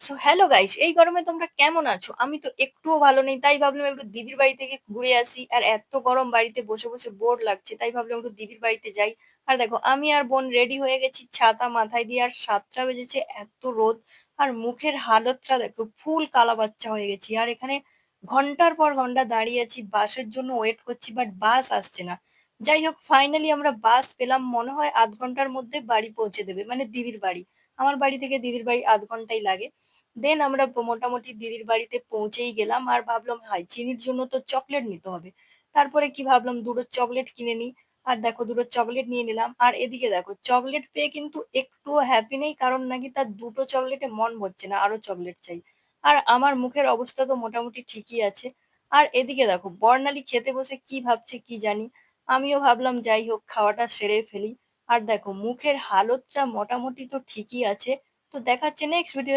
So hello guys, এই গরমে তোমরা কেমন আছো? আমি তো একটুও ভালো নেই। তাই ভাবলাম একটু দিদির বাড়ি থেকে ঘুরে আসি। আর এত গরম বাড়িতে বসে, বসে বোর লাগছে। তাই ভাবলাম একটু দিদির বাড়িতে যাই। আর দেখো আমি আর বোন রেডি হয়ে গেছি ছাতা মাথায় দিয়ে। আর ৭টা বেজেছে, এত রোদ। আর মুখের হালতটা দেখো ফুল কালা বাচ্চা হয়ে গেছি। আর এখানে ঘন্টার পর ঘন্টা দাঁড়িয়ে আছি, বাসের জন্য ওয়েট করছি, বাট বাস আসছে না। যাই হোক, ফাইনালি আমরা বাস পেলাম। মনে হয় ০.৫ ঘন্টার মধ্যে বাড়ি পৌঁছে দেবে, মানে দিদির বাড়ি। আমার বাড়ি থেকে দিদির বাড়ি ০.৫ ঘন্টাই লাগে। দেন আমরা মোটামুটি দিদির বাড়িতে পৌঁছেই গেলাম। আর ভাবলাম হাই চিনির জন্য তো চকলেট নিতে হবে। তারপরে কি ভাবলাম, দুটো চকলেট কিনে নিই। আর দেখো দুটো চকলেট নিয়ে নিলাম। আর এদিকে দেখো চকলেট পেয়ে কিন্তু একটুও হ্যাপি নেই, কারণ নাকি তার দুটো চকলেটে মন ভরছে না, আরো চকলেট চাই। আর আমার মুখের অবস্থা তো মোটামুটি ঠিকই আছে। আর এদিকে দেখো বর্ণালী খেতে বসে কি ভাবছে কি জানি। আমিও ভাবলাম যাই হোক খাওয়াটা সেরে ফেলি। আর দেখো মুখের হালতটা মোটামুটি তো ঠিকই আছে। তো দেখাচ্ছে নেক্সট ভিডিও।